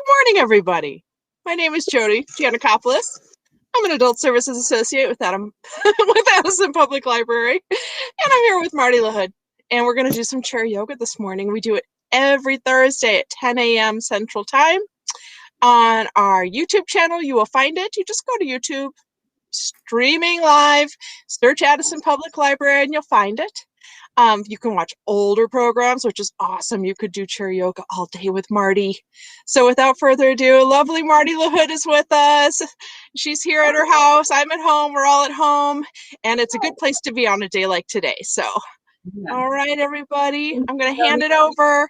morning, everybody. My name is Jody Giannakopoulos. I'm an Adult Services Associate with Addison Public Library, and I'm here with Marty LaHood. And we're going to do some chair yoga this morning. We do it every Thursday at 10 a.m. Central Time. On our YouTube channel, you will find it. You just go to YouTube, streaming live, search Addison Public Library, and you'll find it. You can watch older programs, which is awesome. You could do chair yoga all day with Marty. So without further ado, lovely Marty LaHood is with us. She's here at her house. I'm at home. We're all at home. And it's a good place to be on a day like today. So, all right, everybody. I'm going to hand it over.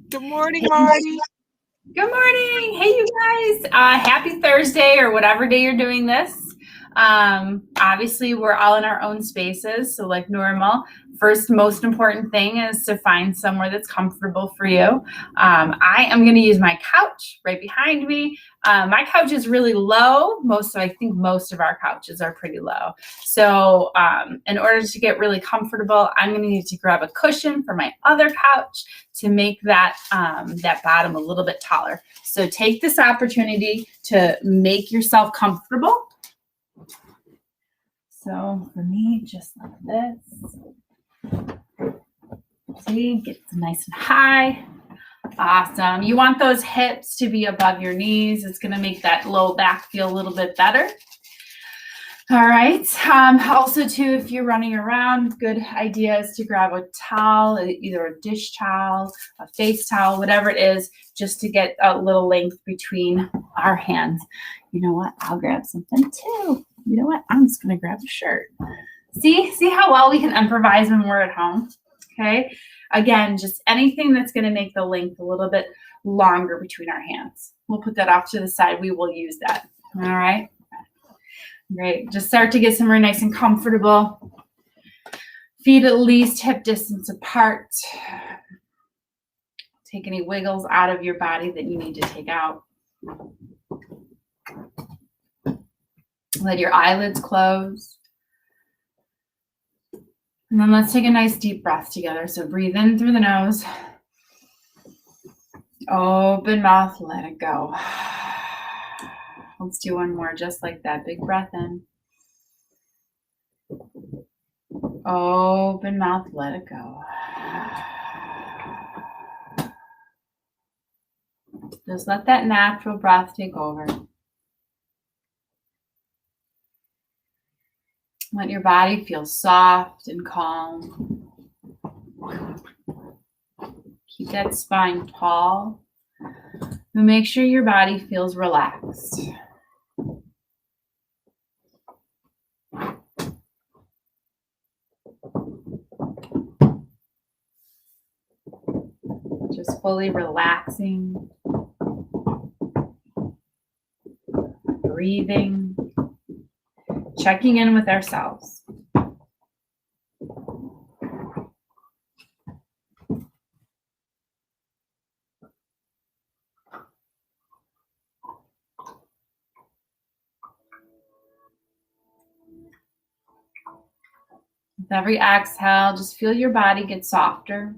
Good morning, Marty. Good morning. Hey, you guys. Happy Thursday or whatever day you're doing this. Obviously, we're all in our own spaces. So like normal, first most important thing is to find somewhere that's comfortable for you. I am going to use my couch right behind me. My couch is really low. I think most of our couches are pretty low. So in order to get really comfortable, I'm going to need to grab a cushion for my other couch to make that bottom a little bit taller. So take this opportunity to make yourself comfortable. So for me, just like this. See, get nice and high. Awesome. You want those hips to be above your knees. It's going to make that low back feel a little bit better. All right. Also, too, if you're running around, good idea is to grab a towel, either a dish towel, a face towel, whatever it is, just to get a little length between our hands. You know what? I'll grab something, too. You know what? I'm just going to grab a shirt. See how well we can improvise when we're at home? Okay. Again, just anything that's going to make the length a little bit longer between our hands. We'll put that off to the side. We will use that. All right. Great. Just start to get somewhere nice and comfortable. Feet at least hip distance apart. Take any wiggles out of your body that you need to take out. Let your eyelids close. And then let's take a nice deep breath together. So breathe in through the nose. Open mouth, let it go. Let's do one more just like that. Big breath in. Open mouth, let it go. Just let that natural breath take over. Let your body feel soft and calm. Keep that spine tall. And make sure your body feels relaxed. Just fully relaxing. Breathing. Checking in with ourselves. With every exhale, just feel your body get softer,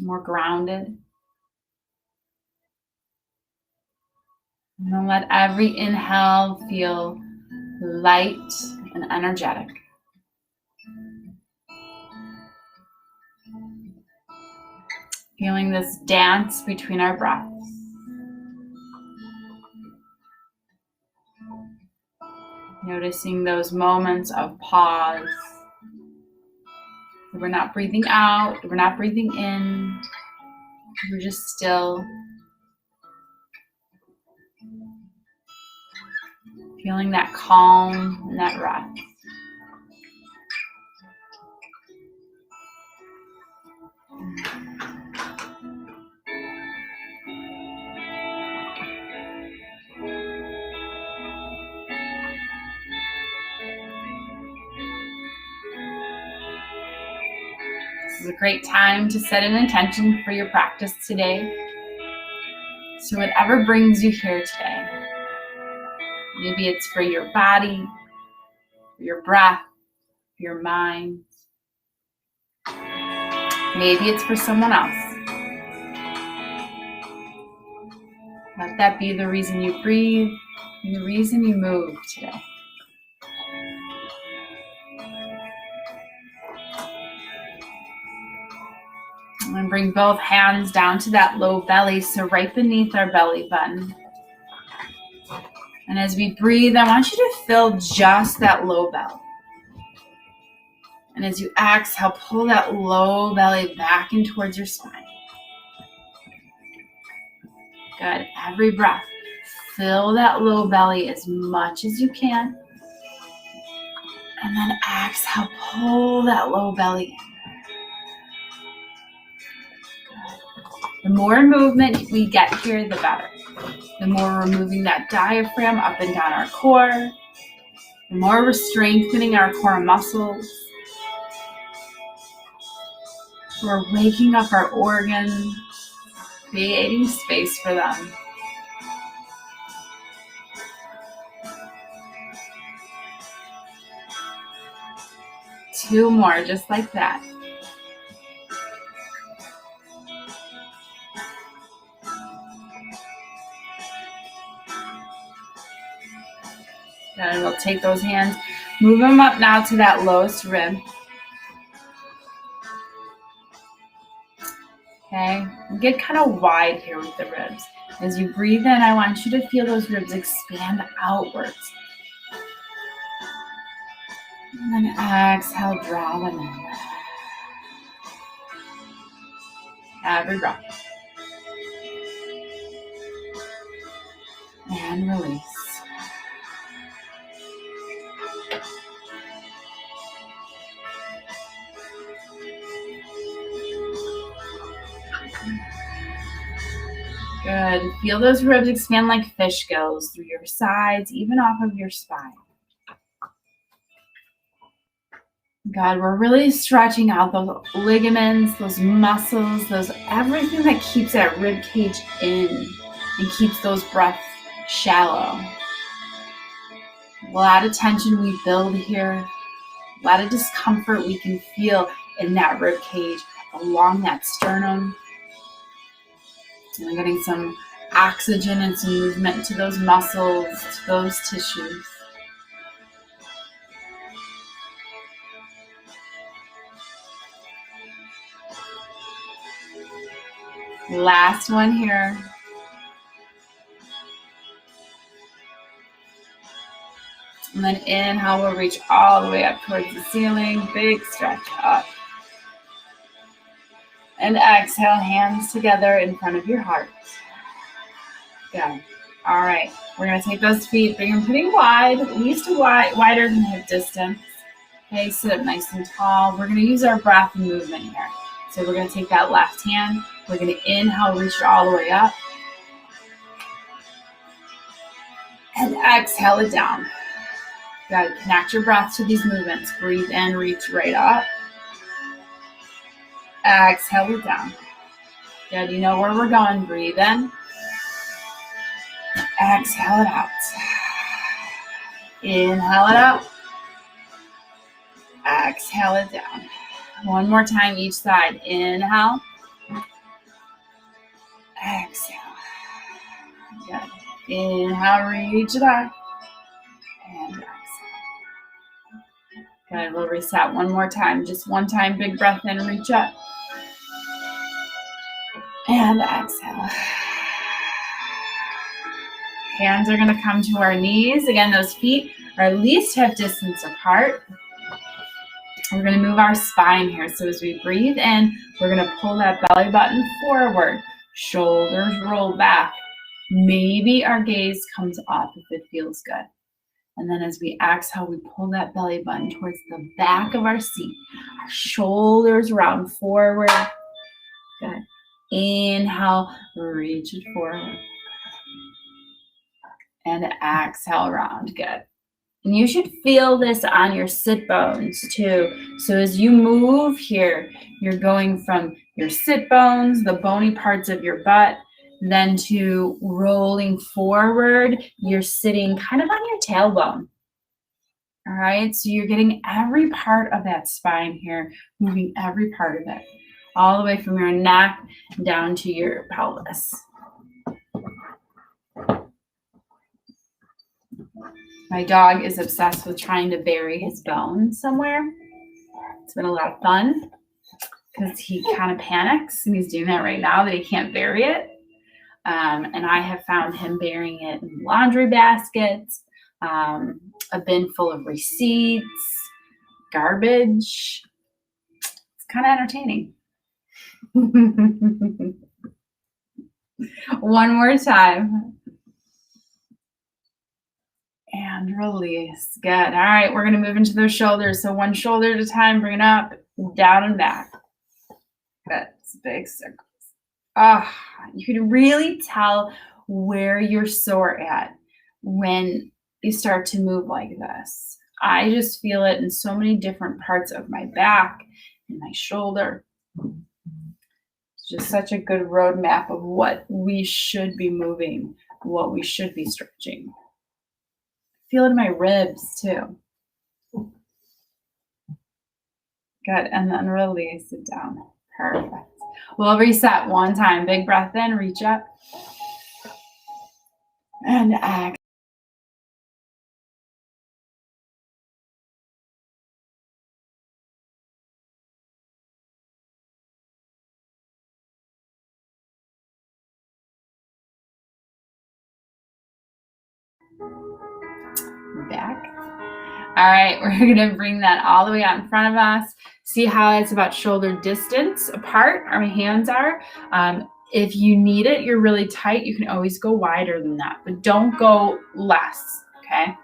more grounded. And then let every inhale feel light and energetic. Feeling this dance between our breaths. Noticing those moments of pause. We're not breathing out, we're not breathing in. We're just still. Feeling that calm and that rest. This is a great time to set an intention for your practice today. So whatever brings you here today. Maybe it's for your body, for your breath, for your mind. Maybe it's for someone else. Let that be the reason you breathe and the reason you move today. I'm going to bring both hands down to that low belly, so right beneath our belly button. And as we breathe, I want you to fill just that low belly. And as you exhale, pull that low belly back in towards your spine. Good. Every breath, fill that low belly as much as you can. And then exhale, pull that low belly in. The more movement we get here, the better. The more we're moving that diaphragm up and down our core, the more we're strengthening our core muscles. We're waking up our organs, creating space for them. Two more, just like that. Then we'll take those hands, move them up now to that lowest rib. Okay, get kind of wide here with the ribs. As you breathe in, I want you to feel those ribs expand outwards. And then exhale, draw them in. Every breath. And release. Good. Feel those ribs expand like fish gills through your sides, even off of your spine. God, we're really stretching out those ligaments, those muscles, everything that keeps that rib cage in and keeps those breaths shallow. A lot of tension we build here, a lot of discomfort we can feel in that rib cage along that sternum. And we're getting some oxygen and some movement to those muscles, to those tissues. Last one here. And then inhale, we'll reach all the way up towards the ceiling. Big stretch up. And exhale, hands together in front of your heart. Good. All right. We're going to take those feet, bring them pretty wide, at least wider than hip distance. Okay, sit up nice and tall. We're going to use our breath and movement here. So we're going to take that left hand. We're going to inhale, reach it all the way up. And exhale it down. Good. Connect your breath to these movements. Breathe in, reach right up. Exhale it down. Good. You know where we're going. Breathe in. Exhale it out. Inhale it out. Exhale it down. One more time each side. Inhale. Exhale. Good. Inhale, reach it up. And exhale. Good. We'll reset one more time. Just one time. Big breath in. Reach up. And exhale. Hands are going to come to our knees. Again, those feet are at least hip distance apart. We're going to move our spine here. So as we breathe in, we're going to pull that belly button forward. Shoulders roll back. Maybe our gaze comes up if it feels good. And then as we exhale, we pull that belly button towards the back of our seat. Our shoulders round forward. Good. Inhale, reach it forward. And exhale, round. Good. And you should feel this on your sit bones too. So as you move here, you're going from your sit bones, the bony parts of your butt, then to rolling forward, you're sitting kind of on your tailbone. All right, so you're getting every part of that spine here, moving every part of it, all the way from your neck down to your pelvis. My dog is obsessed with trying to bury his bones somewhere. It's been a lot of fun because he kind of panics, and he's doing that right now that he can't bury it. And I have found him burying it in laundry baskets, a bin full of receipts, garbage. It's kind of entertaining. One more time. And release. Good. All right, we're going to move into those shoulders. So one shoulder at a time, bring it up, down and back. Good. It's big circles. You can really tell where you're sore at when you start to move like this. I just feel it in so many different parts of my back and my shoulder. It's just such a good roadmap of what we should be moving, what we should be stretching. Feel it in my ribs too. Good, and then release it down. Perfect. We'll reset one time. Big breath in, reach up. And exhale. Back. All right, we're going to bring that all the way out in front of us. See how it's about shoulder distance apart our hands are. If you need it, you're really tight, you can always go wider than that, but don't go less, okay?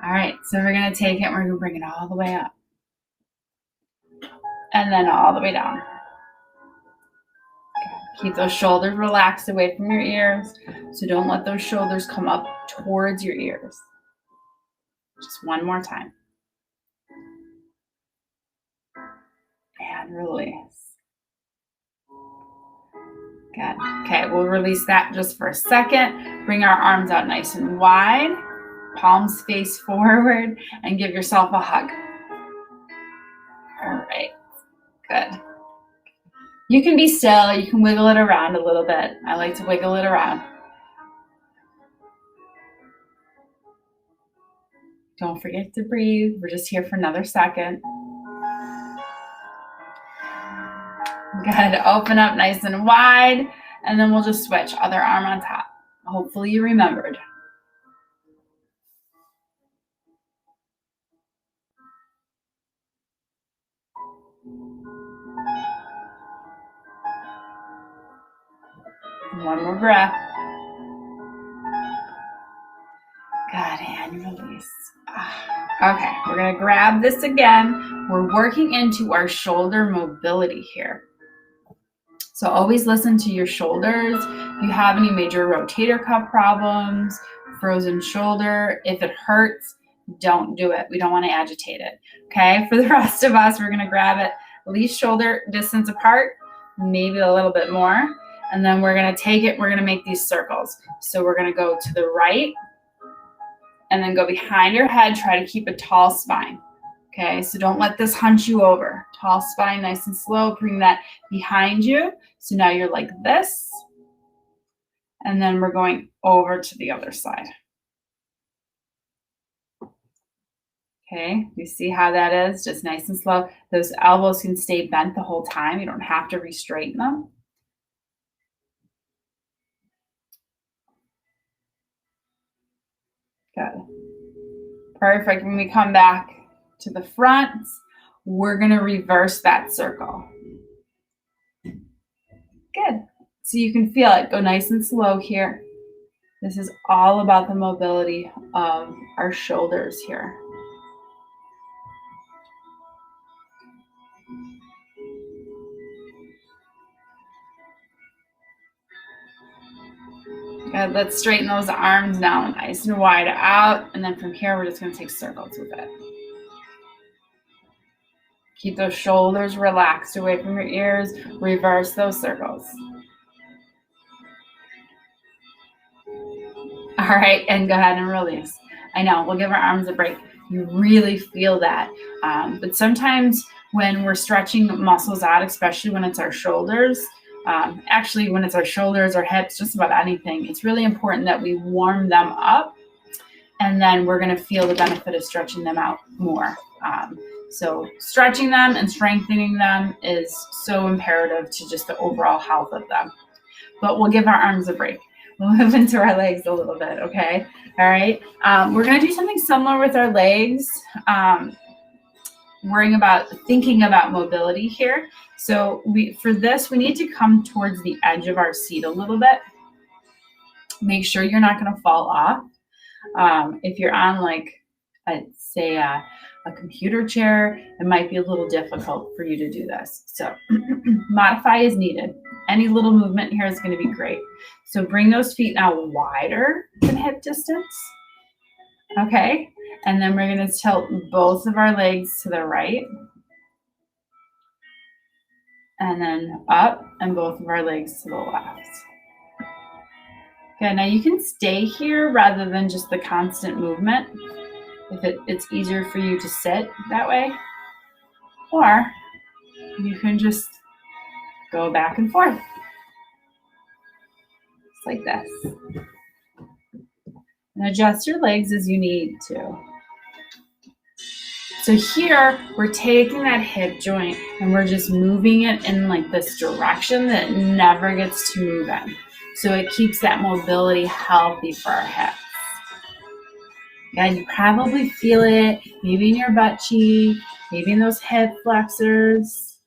All right, so we're going to take it and we're going to bring it all the way up. And then all the way down. Okay. Keep those shoulders relaxed away from your ears, so don't let those shoulders come up towards your ears. Just one more time. And release. Good. Okay, we'll release that just for a second. Bring our arms out nice and wide. Palms face forward and give yourself a hug. All right. Good. You can be still. You can wiggle it around a little bit. I like to wiggle it around. Don't forget to breathe. We're just here for another second. Good. Open up nice and wide, and then we'll just switch. Other arm on top. Hopefully you remembered. One more breath. Good, and release. Okay, we're going to grab this again. We're working into our shoulder mobility here. So always listen to your shoulders. If you have any major rotator cuff problems, frozen shoulder, if it hurts, don't do it. We don't want to agitate it. Okay, for the rest of us, we're going to grab it at least shoulder distance apart, maybe a little bit more. And then we're going to take it, we're going to make these circles. So we're going to go to the right and then go behind your head. Try to keep a tall spine. Okay, so don't let this hunch you over. Tall spine, nice and slow. Bring that behind you. So now you're like this. And then we're going over to the other side. Okay, you see how that is? Just nice and slow. Those elbows can stay bent the whole time. You don't have to re-straighten them. Good. Perfect. When we come back to the front, we're going to reverse that circle. Good. So you can feel it. Go nice and slow here. This is all about the mobility of our shoulders here. Good. Let's straighten those arms down nice and wide out. And then from here, we're just going to take circles with it. Keep those shoulders relaxed away from your ears. Reverse those circles. All right, and go ahead and release. I know, we'll give our arms a break. You really feel that. But sometimes when we're stretching muscles out, especially when it's our shoulders, actually when it's our shoulders or hips, just about anything, it's really important that we warm them up And then we're going to feel the benefit of stretching them out more. So stretching them and strengthening them is so imperative to just the overall health of them. But we'll give our arms a break. We'll move into our legs a little bit, okay? All right. We're going to do something similar with our legs. Thinking about mobility here. So for this, we need to come towards the edge of our seat a little bit. Make sure you're not going to fall off. If you're on say a computer chair, it might be a little difficult for you to do this. So modify as needed. Any little movement here is going to be great. So bring those feet now wider than hip distance. Okay. And then we're going to tilt both of our legs to the right. And then up, and both of our legs to the left. Okay, now you can stay here rather than just the constant movement if it's easier for you to sit that way. Or you can just go back and forth. Just like this. And adjust your legs as you need to. So here, we're taking that hip joint and we're just moving it in like this direction that it never gets to move in. So it keeps that mobility healthy for our hips. Yeah, you probably feel it, maybe in your butt cheek, maybe in those hip flexors.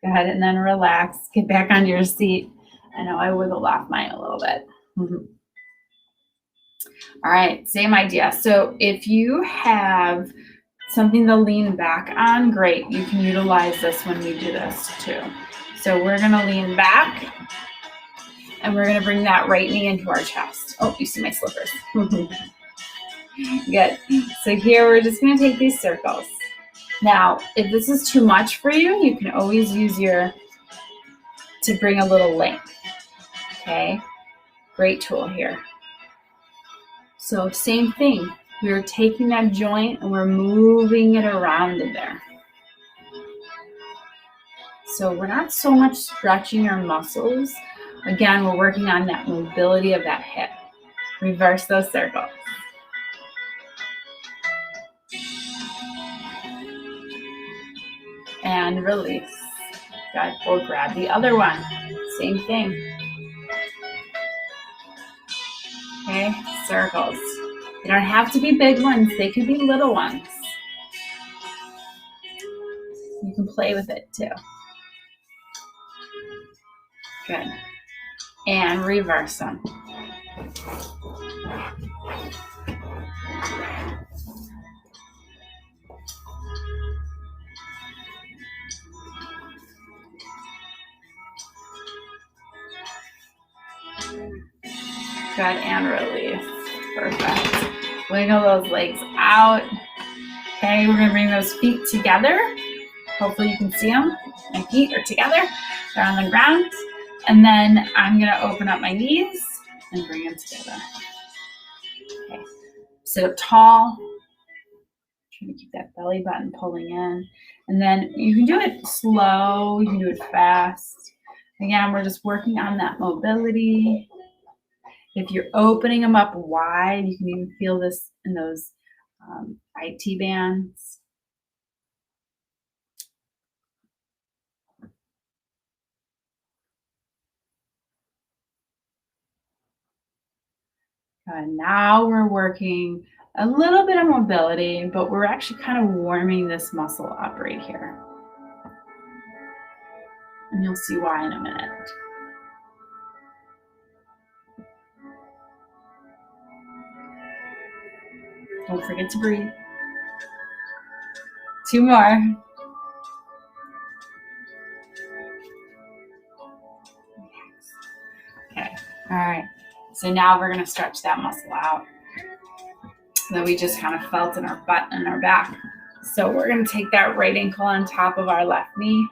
Go ahead and then relax, get back onto your seat. I know I wiggled off mine a little bit. All right, same idea. So if you have something to lean back on, great. You can utilize this when we do this too. So we're gonna lean back and we're gonna bring that right knee into our chest. Oh, you see my slippers. Good. So here we're just gonna take these circles. Now, if this is too much for you, you can always use to bring a little length. Okay, great tool here. So same thing, we're taking that joint and we're moving it around in there. So we're not so much stretching our muscles. Again, we're working on that mobility of that hip. Reverse those circles. And release. Good, we'll grab the other one. Same thing. Okay, circles. They don't have to be big ones. They can be little ones. You can play with it too. Good. And reverse them. Good, and release. Perfect. Wiggle those legs out. Okay, we're gonna bring those feet together. Hopefully you can see them. My feet are together. They're on the ground. And then I'm gonna open up my knees and bring them together. Okay, sit up tall. Trying to keep that belly button pulling in. And then you can do it slow, you can do it fast. Again, we're just working on that mobility. If you're opening them up wide, you can even feel this in those IT bands. Now we're working a little bit of mobility, but we're actually kind of warming this muscle up right here. And you'll see why in a minute. Don't forget to breathe. 2 more. Okay, all right. So now we're gonna stretch that muscle out that we just kind of felt in our butt and our back. So we're gonna take that right ankle on top of our left knee.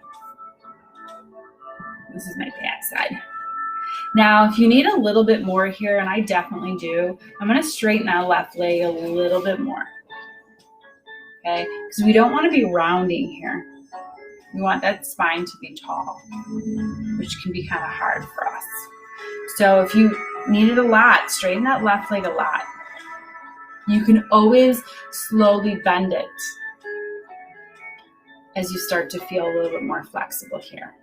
This is my back side. Now, if you need a little bit more here, and I definitely do, I'm gonna straighten that left leg a little bit more, okay? Because we don't wanna be rounding here. We want that spine to be tall, which can be kind of hard for us. So if you need it a lot, straighten that left leg a lot. You can always slowly bend it as you start to feel a little bit more flexible here.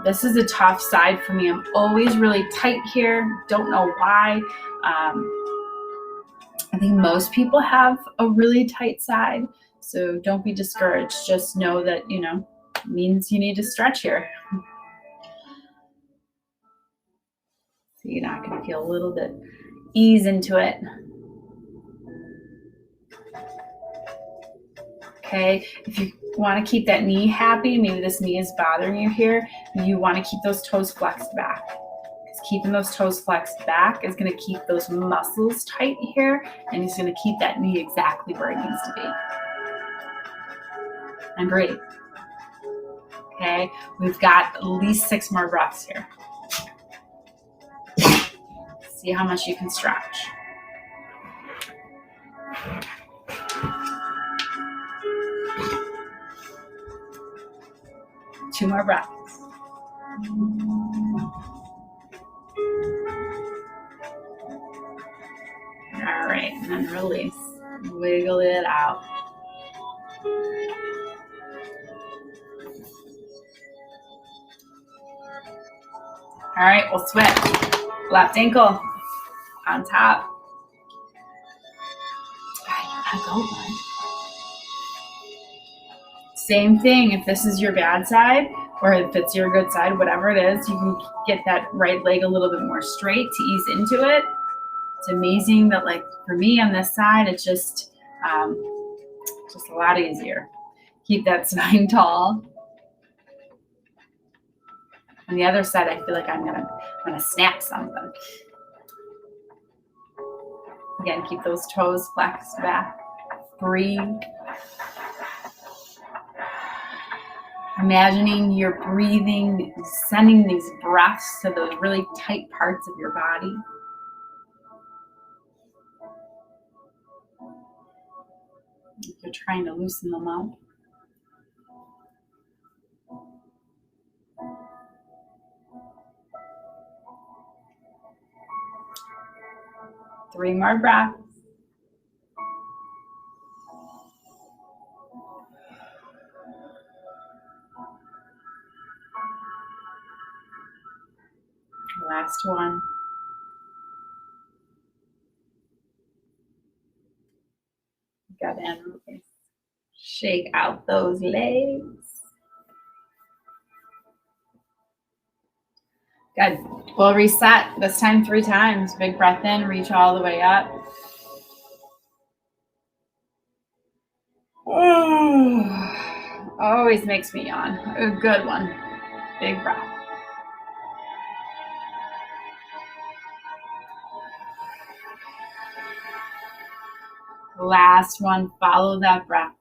This is a tough side for me. I'm always really tight here. Don't know why. I think most people have a really tight side, so don't be discouraged. Just know that, it means you need to stretch here. So you're not going to feel a little bit ease into it. Okay, if you want to keep that knee happy, maybe this knee is bothering you here, you want to keep those toes flexed back. Because keeping those toes flexed back is going to keep those muscles tight here, and it's going to keep that knee exactly where it needs to be. And breathe. Okay, we've got at least 6 more breaths here. See how much you can stretch. Two more breaths. All right, and then release. Wiggle it out. All right, we'll switch. Left ankle on top. All right, I go one. Same thing, if this is your bad side or if it's your good side, whatever it is, you can get that right leg a little bit more straight to ease into it. It's amazing that, like, for me on this side, it's just a lot easier. Keep that spine tall. On the other side, I feel like I'm gonna snap something. Again, keep those toes flexed back. Breathe. Imagining you're breathing, sending these breaths to those really tight parts of your body. You're trying to loosen them up. Three more breaths. Last one. Got to release. Shake out those legs. Good. We'll reset this time 3 times. Big breath in, reach all the way up. Always makes me yawn. A good one. Big breath. Last one, follow that breath.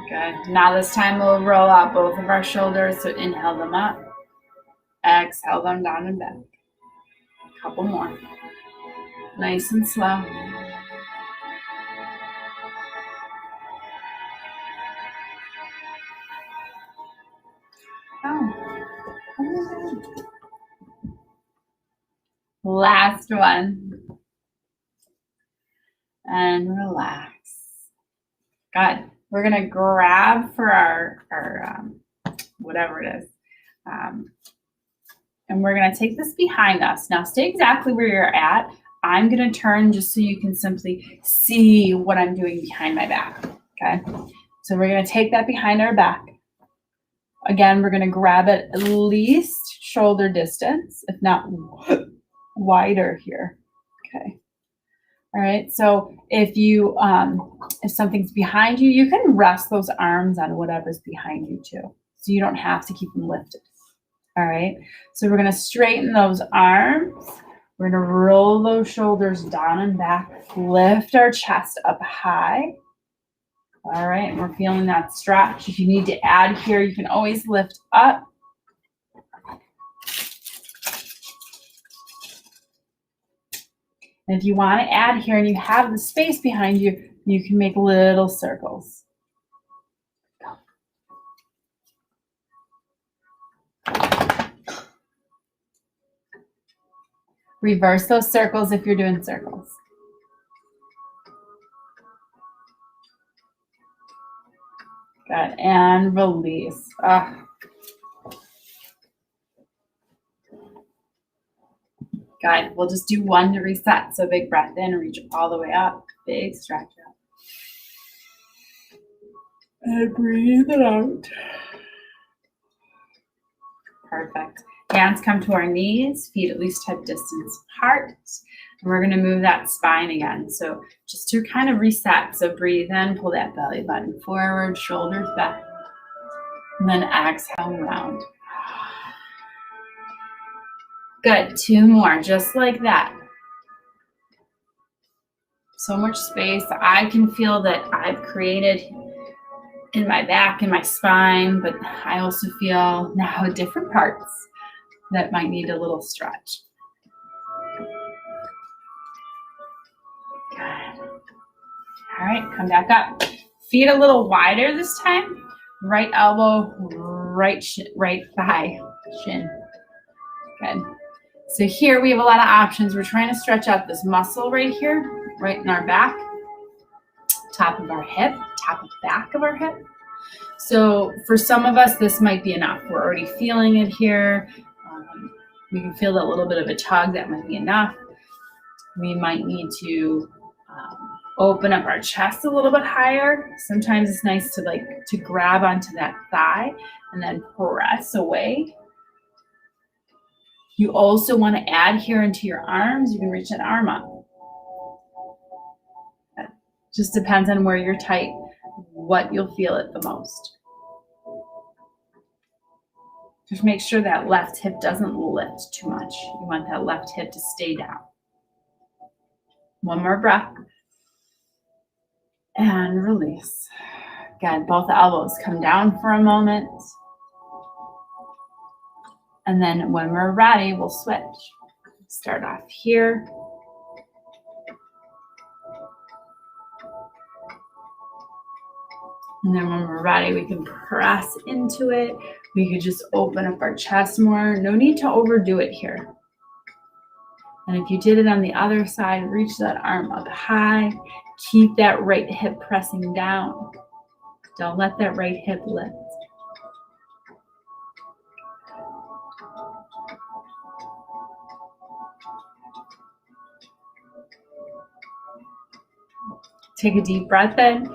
Good. Now this time we'll roll out both of our shoulders. So inhale them up. Exhale them down and back. A couple more. Nice and slow. Last one. And relax. Good. We're going to grab for our whatever it is. And we're going to take this behind us. Now stay exactly where you're at. I'm going to turn just so you can simply see what I'm doing behind my back. Okay. So we're going to take that behind our back. Again, we're going to grab it at least shoulder distance, if not wider here. Okay. All right. So if you, if something's behind you, you can rest those arms on whatever's behind you too. So you don't have to keep them lifted. All right. So we're going to straighten those arms. We're going to roll those shoulders down and back, lift our chest up high. All right. We're feeling that stretch. If you need to add here, you can always lift up. And if you want to add here and you have the space behind you, you can make little circles. Reverse those circles if you're doing circles. Good, and release. Good, we'll just do one to reset. So big breath in, reach all the way up, big stretch out. And breathe it out. Perfect. Hands come to our knees, feet at least hip distance apart. And we're gonna move that spine again. So just to kind of reset. So breathe in, pull that belly button forward, shoulders back. And then exhale round. Good, 2 more, just like that. So much space. I can feel that I've created in my back and my spine, but I also feel now different parts that might need a little stretch. Good. All right, come back up. Feet a little wider this time. Right elbow, right thigh, shin. Good. So here we have a lot of options. We're trying to stretch out this muscle right here, right in our back, top of our hip, top of back of our hip. So for some of us, this might be enough. We're already feeling it here. We can feel that little bit of a tug. That might be enough. We might need to open up our chest a little bit higher. Sometimes it's nice to grab onto that thigh and then press away. You also want to add here into your arms. You can reach an arm up. That just depends on where you're tight, what you'll feel it the most. Just make sure that left hip doesn't lift too much. You want that left hip to stay down. One more breath. And release. Good. Both elbows come down for a moment. And then when we're ready, we'll switch. Start off here. And then when we're ready, we can press into it. We could just open up our chest more. No need to overdo it here. And if you did it on the other side, reach that arm up high. Keep that right hip pressing down. Don't let that right hip lift. Take a deep breath in.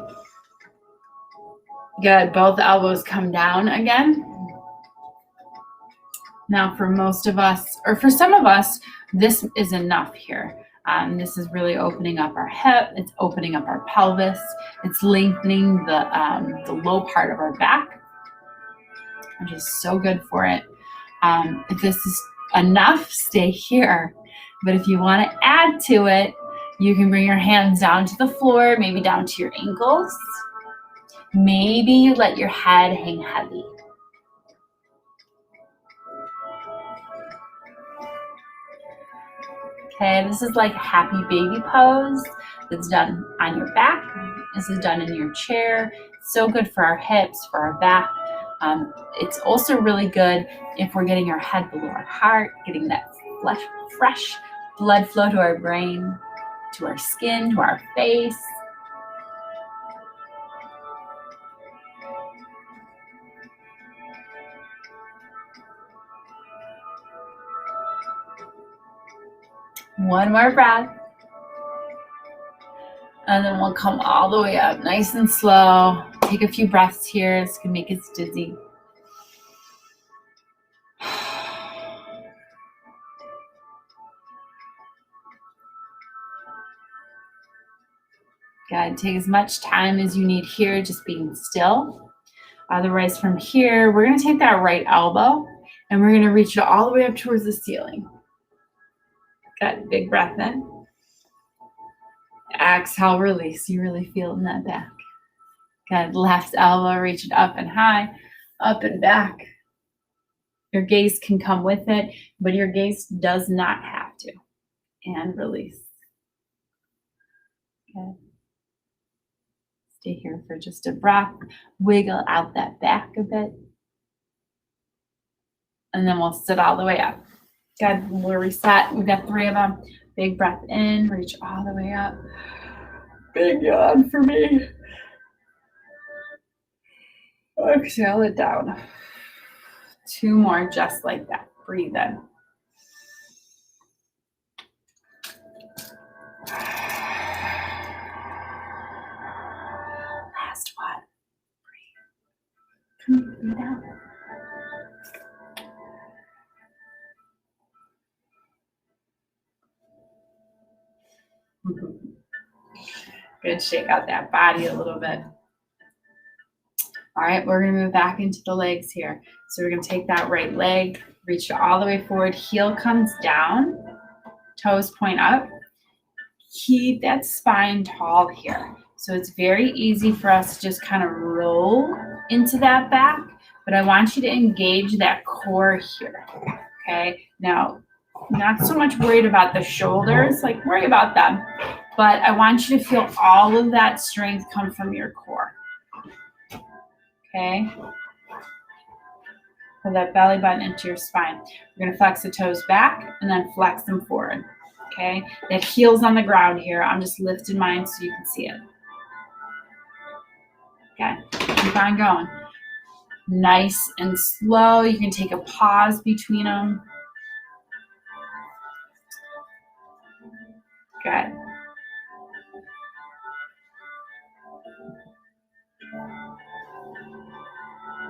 Good. Both elbows come down again. Now for most of us, or for some of us, this is enough here. This is really opening up our hip. It's opening up our pelvis. It's lengthening the low part of our back, which is so good for it. If this is enough, stay here. But if you want to add to it, you can bring your hands down to the floor, maybe down to your ankles. Maybe you let your head hang heavy. Okay, this is like happy baby pose. It's done on your back. This is done in your chair. It's so good for our hips, for our back. It's also really good if we're getting our head below our heart, getting that fresh blood flow to our brain, to our skin, to our face. One more breath. And then we'll come all the way up, nice and slow. Take a few breaths here. This can make us dizzy. Good. Take as much time as you need here, just being still. Otherwise, from here, we're going to take that right elbow and we're going to reach it all the way up towards the ceiling. Good. Big breath in. Exhale, release. You really feel in that back. Good. Left elbow, reach it up and high, up and back. Your gaze can come with it, but your gaze does not have to. And release. Good. Stay here for just a breath. Wiggle out that back a bit. And then we'll sit all the way up. Good. We'll reset. We've got 3 of them. Big breath in, reach all the way up. Big yawn for me. Exhale it down. 2 more just like that. Breathe in. Last one. Breathe. Breathe out. Good. Shake out that body a little bit. All right, we're going to move back into the legs here. So we're going to take that right leg, reach it all the way forward. Heel comes down, toes point up. Keep that spine tall here. So it's very easy for us to just kind of roll into that back, but I want you to engage that core here, okay? Now, not so much worried about the shoulders, like worry about them, but I want you to feel all of that strength come from your core. Okay, pull that belly button into your spine. We're going to flex the toes back and then flex them forward. Okay, that heel's on the ground here. I'm just lifting mine so you can see it. Okay, keep on going. Nice and slow. You can take a pause between them. Good.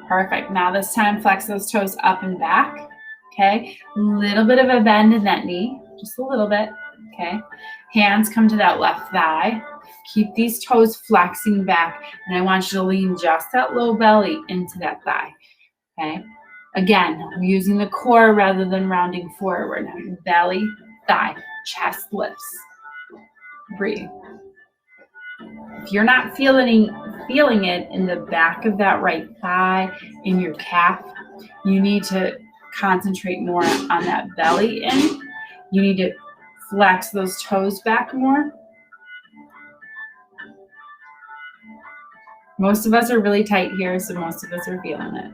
Perfect. Now this time, flex those toes up and back. Okay. A little bit of a bend in that knee. Just a little bit. Okay. Hands come to that left thigh. Keep these toes flexing back. And I want you to lean just that low belly into that thigh. Okay. Again, I'm using the core rather than rounding forward. Belly, thigh, chest lifts. Breathe. If you're not feeling it in the back of that right thigh, in your calf, you need to concentrate more on that belly in. You need to flex those toes back more. Most of us are really tight here, so most of us are feeling it.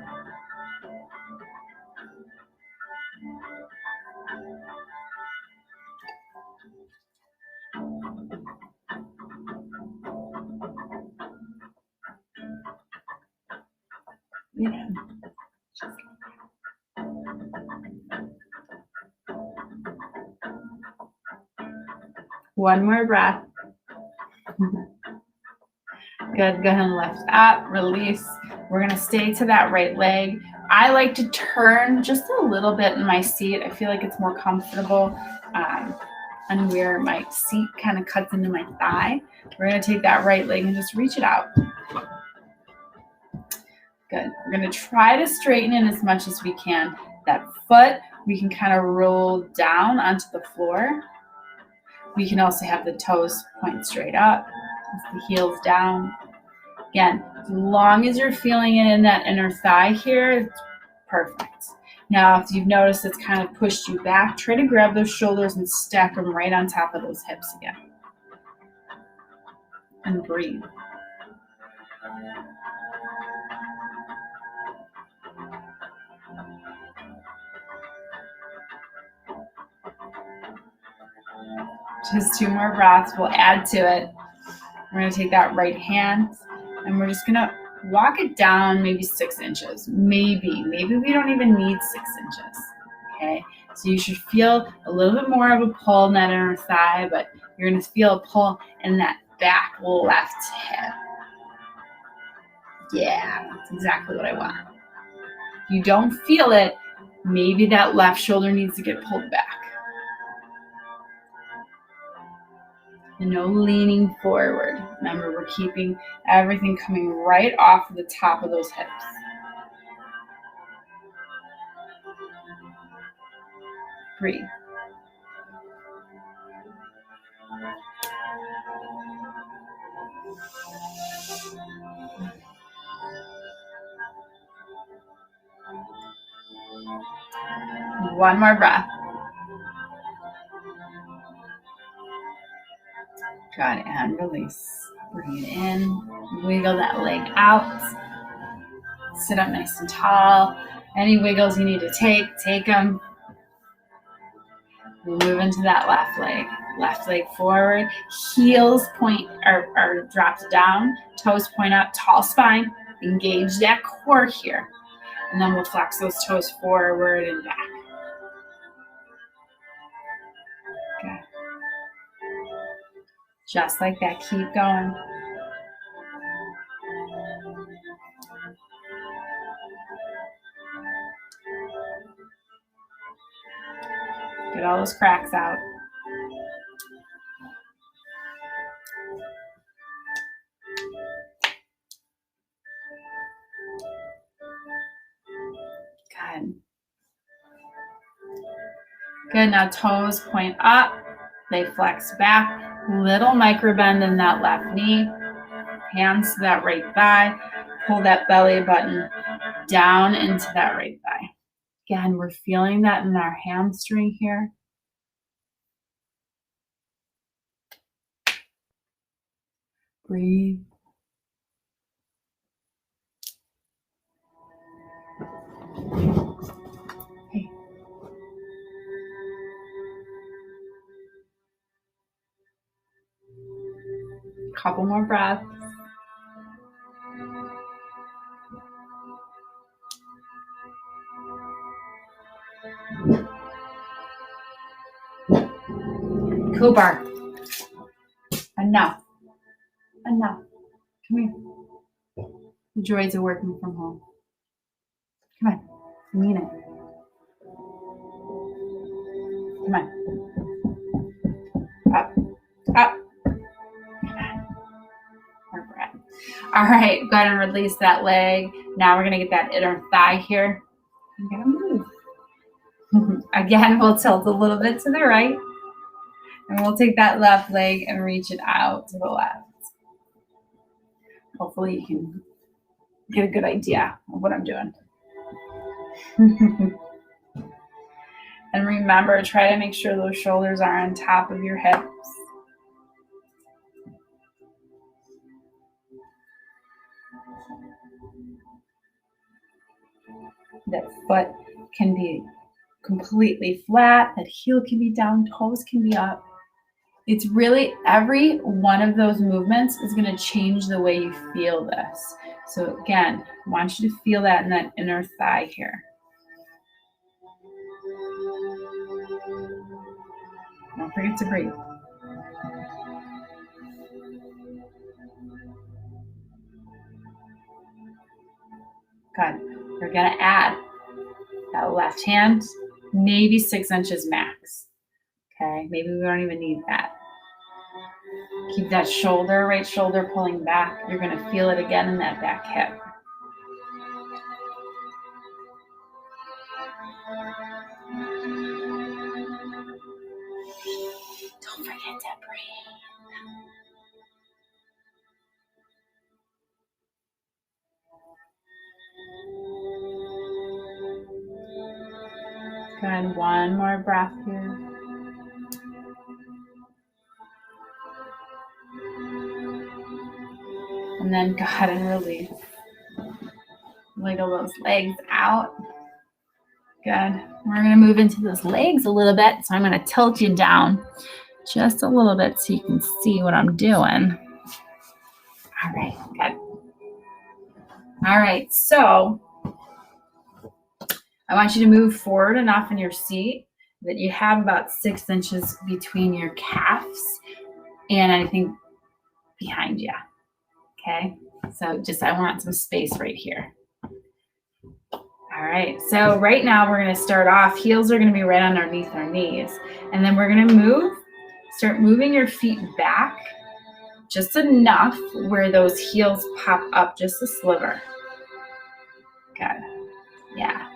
Yeah. One more breath. Good. Go ahead and lift up, release. We're going to stay to that right leg. I like to turn just a little bit in my seat. I feel like it's more comfortable and where my seat kind of cuts into my thigh. We're going to take that right leg and just reach it out. Good. We're going to try to straighten it as much as we can. That foot, we can kind of roll down onto the floor. We can also have the toes point straight up, the heels down. Again, as long as you're feeling it in that inner thigh here, it's perfect. Now, if you've noticed it's kind of pushed you back, try to grab those shoulders and stack them right on top of those hips again. And breathe. Just 2 more breaths. We'll add to it. We're going to take that right hand and we're just going to walk it down maybe 6 inches. Maybe we don't even need 6 inches. Okay. So you should feel a little bit more of a pull in that inner thigh, but you're going to feel a pull in that back left hip. Yeah, that's exactly what I want. If you don't feel it, maybe that left shoulder needs to get pulled back. And no leaning forward. Remember, we're keeping everything coming right off of the top of those hips. Breathe. One more breath. Good, and release. Bring it in, wiggle that leg out. Sit up nice and tall. Any wiggles you need to take them. We'll move into that left leg forward. Heels point or dropped down, toes point up, tall spine. Engage that core here. And then we'll flex those toes forward and back. Okay. Just like that, keep going. Get all those cracks out. Good. Good, now toes point up, they flex back, little micro bend in that left knee, hands to that right thigh, pull that belly button down into that right thigh. Again, we're feeling that in our hamstring here. Breathe. Hey. Couple more breaths. Cooper. Enough. Enough. Come here. The joys of working from home. Come on. You mean it. Come on. Up. Up. Come on. More breath. All right. Go ahead and release that leg. Now we're going to get that inner thigh here. I'm going to move. Again, we'll tilt a little bit to the right. And we'll take that left leg and reach it out to the left. Hopefully you can get a good idea of what I'm doing. And remember, try to make sure those shoulders are on top of your hips. That foot can be completely flat, that heel can be down, toes can be up. It's really, every one of those movements is going to change the way you feel this. So again, I want you to feel that in that inner thigh here. Don't forget to breathe. Good. We're going to add that left hand, maybe 6 inches max. Okay, maybe we don't even need that. Keep that shoulder, right shoulder pulling back. You're going to feel it again in that back hip. Don't forget to breathe. Good, one more breath here. And then go ahead and release. Wiggle those legs out. Good. We're going to move into those legs a little bit. So I'm going to tilt you down just a little bit so you can see what I'm doing. All right, good. All right, so I want you to move forward enough in your seat that you have about 6 inches between your calves and anything behind you. Okay, so just I want some space right here. All right, so right now we're going to start off. Heels are going to be right underneath our knees. And then we're going to start moving your feet back just enough where those heels pop up just a sliver. Good. Yeah.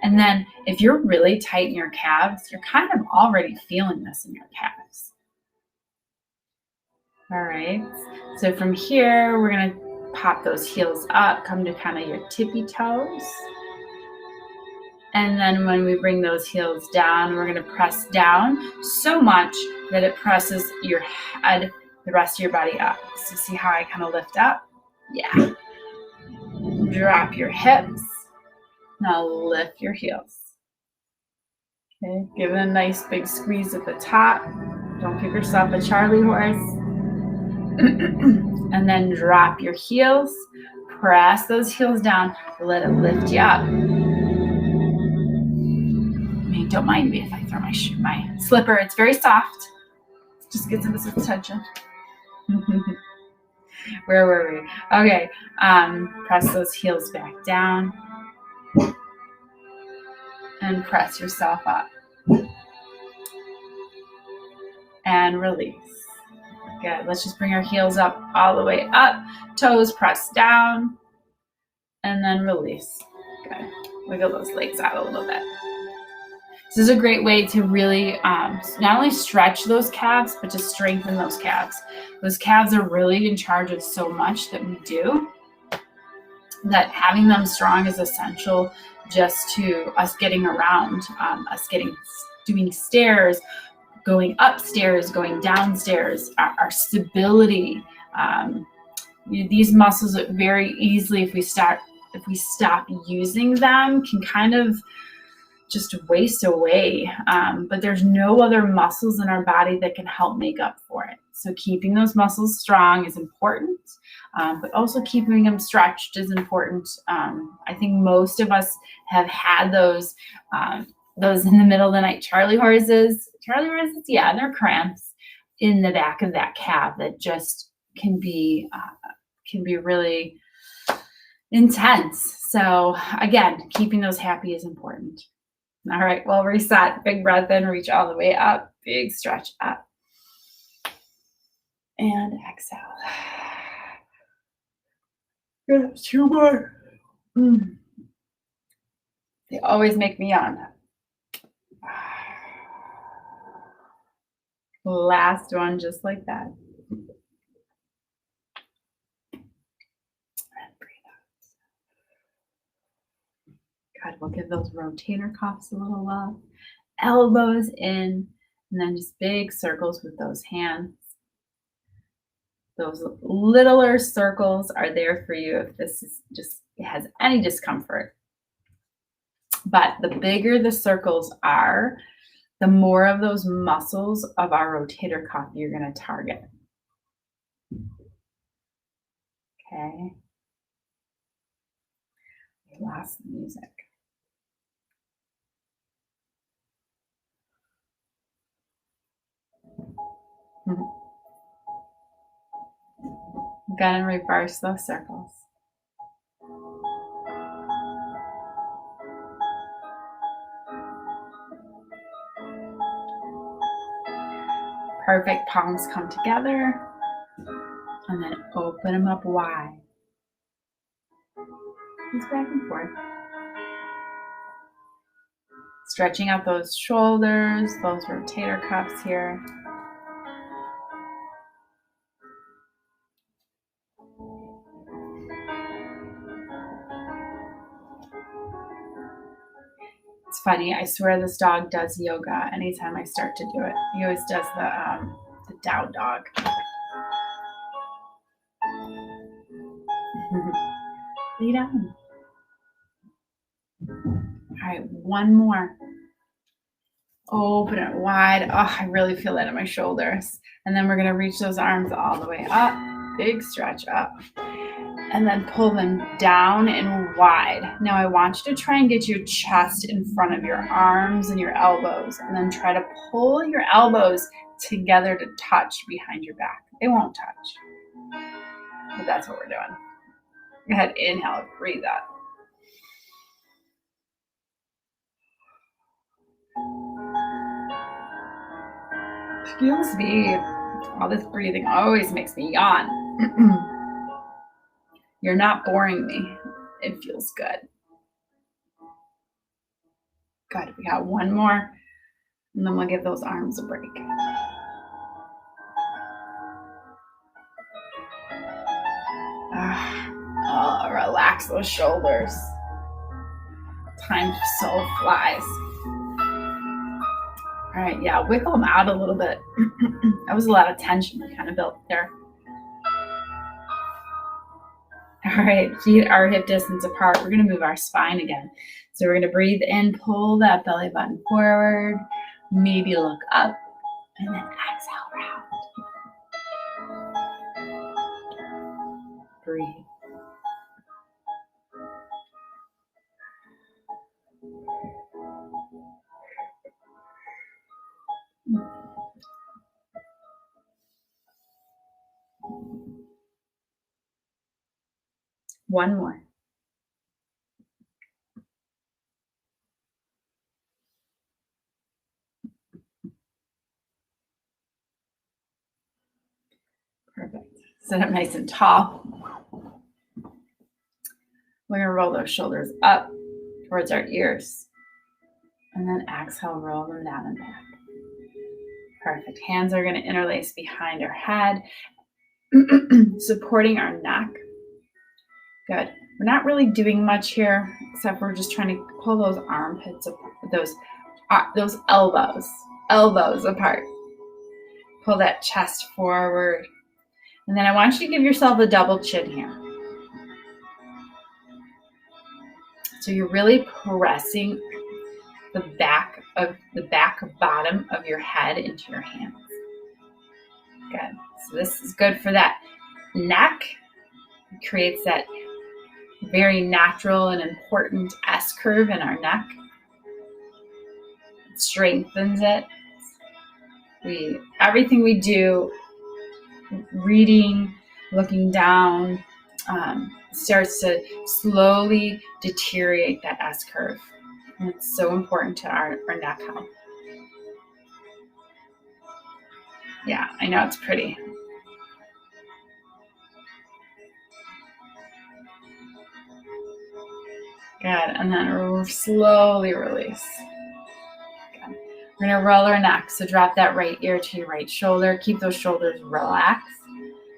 And then if you're really tight in your calves, you're kind of already feeling this in your calves. All right. So from here, we're going to pop those heels up, come to kind of your tippy toes. And then when we bring those heels down, we're going to press down so much that it presses your head the rest of your body up. So see how I kind of lift up? Yeah. Drop your hips. Now lift your heels. Okay, give it a nice big squeeze at the top. Don't give yourself a Charlie horse. And then drop your heels. Press those heels down. Let it lift you up. Don't mind me if I throw my slipper. It's very soft. Just get some attention. Where were we? Okay. Press those heels back down. And press yourself up. And release. Good. Let's just bring our heels up all the way up. Toes pressed down. And then release. Good. Wiggle those legs out a little bit. This is a great way to really not only stretch those calves, but to strengthen those calves. Those calves are really in charge of so much that we do, that having them strong is essential just to us getting around, doing stairs, going upstairs, going downstairs, our stability. These muscles very easily, if we stop using them, can kind of just waste away. But there's no other muscles in our body that can help make up for it. So keeping those muscles strong is important, but also keeping them stretched is important. I think most of us have had those in the middle of the night Charlie horses, yeah, they're cramps in the back of that calf that just can be really intense. So again, keeping those happy is important. All right, well, reset. Big breath in, reach all the way up. Big stretch up. And exhale. Good, 2 more. They always make me yawn. Last one, just like that. God, we'll give those rotator cuffs a little love. Elbows in, and then just big circles with those hands. Those littler circles are there for you if this is just has any discomfort. But the bigger the circles are, the more of those muscles of our rotator cuff you're going to target. Okay. We lost the music. Gonna reverse those circles. Perfect. Palms come together and then open them up wide. Just back and forth. Stretching out those shoulders, those rotator cuffs here. It's funny, I swear this dog does yoga anytime I start to do it. He always does the down dog. Lay down. All right, one more. Open it wide. Oh, I really feel that in my shoulders. And then we're gonna reach those arms all the way up. Big stretch up. And then pull them down and wide. Now I want you to try and get your chest in front of your arms and your elbows, and then try to pull your elbows together to touch behind your back. They won't touch, but that's what we're doing. Go ahead, inhale, breathe out. Excuse me. All this breathing always makes me yawn. You're not boring me. It feels good. Good. We got one more, and then we'll give those arms a break. Relax those shoulders. Time so flies. All right, yeah, wiggle them out a little bit. That was a lot of tension we kind of built there. All right, feet are hip distance apart. We're going to move our spine again. So we're going to breathe in, pull that belly button forward, maybe look up, and then exhale round. Breathe. One more. Perfect. Sit up nice and tall. We're going to roll those shoulders up towards our ears. And then exhale, roll them down and back. Perfect. Hands are going to interlace behind our head, supporting our neck. Good. We're not really doing much here, except we're just trying to pull those armpits apart, those elbows apart. Pull that chest forward. And then I want you to give yourself a double chin here. So you're really pressing the back bottom of your head into your hands. Good. So this is good for that neck. It creates that very natural and important S curve in our neck. It strengthens it. Everything we do, reading, looking down, starts to slowly deteriorate that S curve. And it's so important to our neck health. Yeah, I know it's pretty. Good, and then slowly release. Good. We're gonna roll our neck, so drop that right ear to your right shoulder. Keep those shoulders relaxed.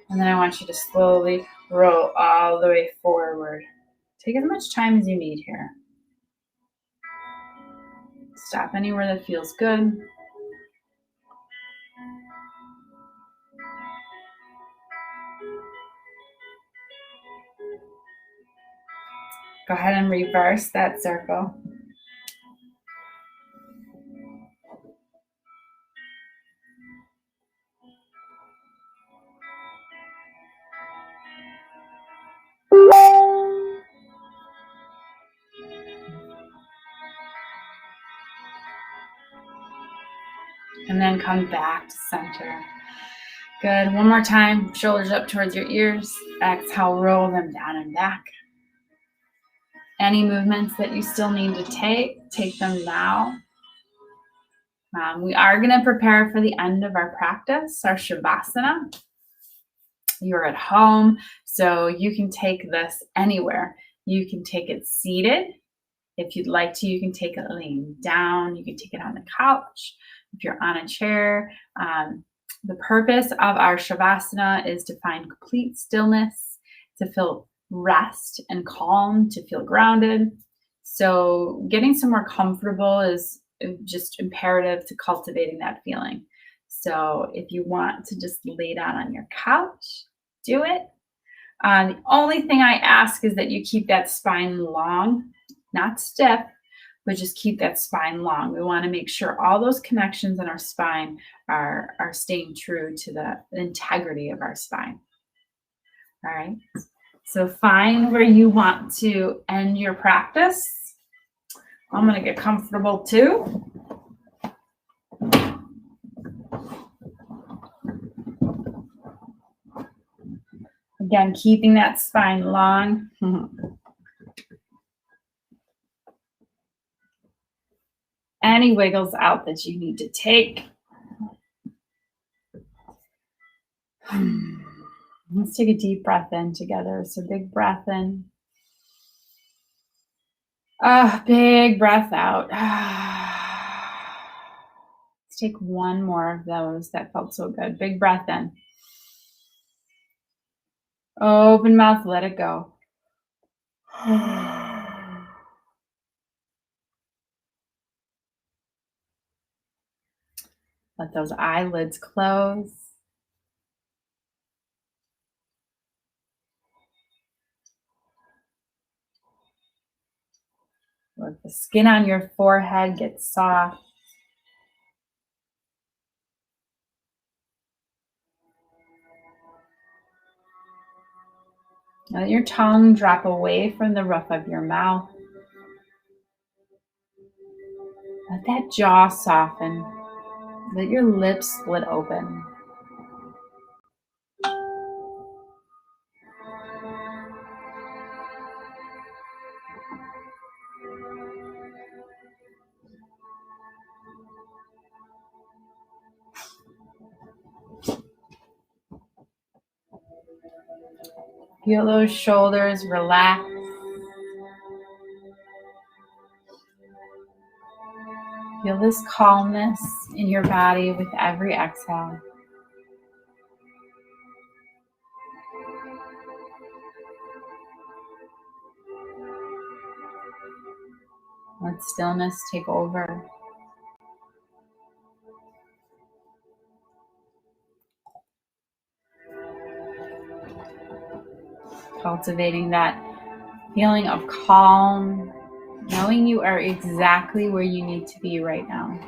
And then I want you to slowly roll all the way forward. Take as much time as you need here. Stop anywhere that feels good. Go ahead and reverse that circle. And then come back to center. Good. One more time. Shoulders up towards your ears. Exhale, roll them down and back. Any movements that you still need to take them now. We are going to prepare for the end of our practice, our Shavasana. You're at home, so you can take this anywhere. You can take it seated. If you'd like to, you can take it laying down. You can take it on the couch. If you're on a chair, the purpose of our Shavasana is to find complete stillness, to feel rest and calm, to feel grounded. So getting somewhere comfortable is just imperative to cultivating that feeling. So if you want to just lay down on your couch, do it. The only thing I ask is that you keep that spine long, not stiff, but just keep that spine long. We want to make sure all those connections in our spine are staying true to the integrity of our spine. All right. So find where you want to end your practice. I'm going to get comfortable too. Again, keeping that spine long. Any wiggles out that you need to take. Let's take a deep breath in together. So big breath in. Big breath out. Let's take one more of those. That felt so good. Big breath in. Open mouth, let it go. Let those eyelids close. Let the skin on your forehead get soft. Let your tongue drop away from the roof of your mouth. Let that jaw soften. Let your lips split open. Feel those shoulders relax. Feel this calmness in your body with every exhale. Let stillness take over. Cultivating that feeling of calm, knowing you are exactly where you need to be right now.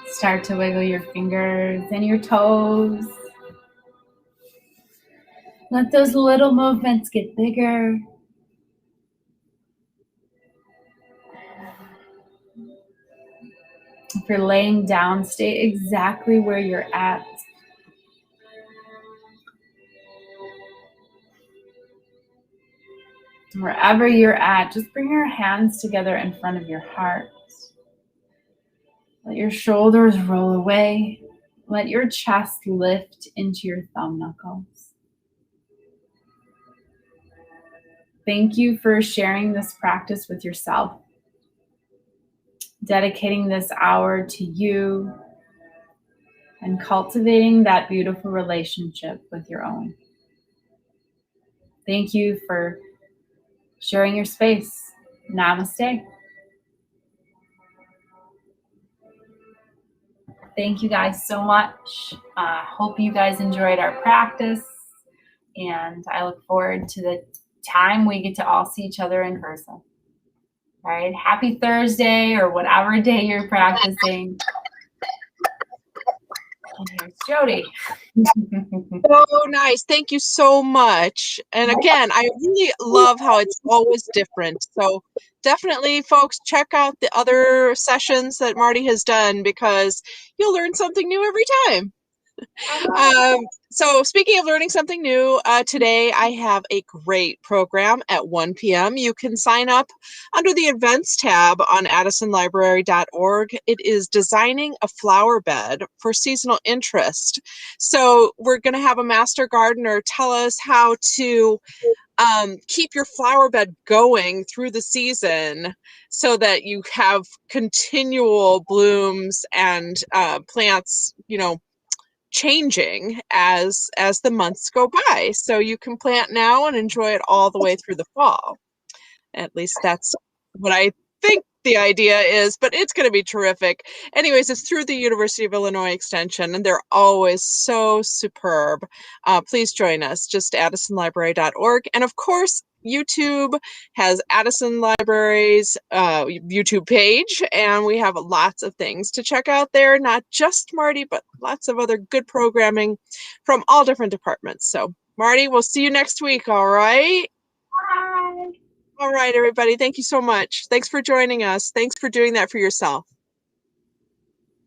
Start to wiggle your fingers and your toes. Let those little movements get bigger. If you're laying down, stay exactly where you're at. Wherever you're at, just bring your hands together in front of your heart. Let your shoulders roll away. Let your chest lift into your thumb knuckles. Thank you for sharing this practice with yourself, dedicating this hour to you, and cultivating that beautiful relationship with your own. Thank you for sharing your space. Namaste. Thank you guys so much. Hope you guys enjoyed our practice, and I look forward to the time we get to all see each other in person. All right, happy Thursday or whatever day you're practicing. And here's Jody. So nice. Thank you so much. And again, I really love how it's always different. So definitely, folks, check out the other sessions that Marty has done because you'll learn something new every time. So speaking of learning something new, today I have a great program at 1 p.m. You can sign up under the events tab on addisonlibrary.org. It is designing a flower bed for seasonal interest. So we're going to have a master gardener tell us how to keep your flower bed going through the season so that you have continual blooms and plants, changing as the months go by. So you can plant now and enjoy it all the way through the fall. At least that's what I think the idea is, but it's going to be terrific. Anyways, it's through the University of Illinois Extension, and they're always so superb. Please join us, just addisonlibrary.org. And of course, YouTube has Addison Library's YouTube page, and we have lots of things to check out there, not just Marty, but lots of other good programming from all different departments. So, Marty, we'll see you next week, all right? Bye. All right, everybody. Thank you so much. Thanks for joining us. Thanks for doing that for yourself.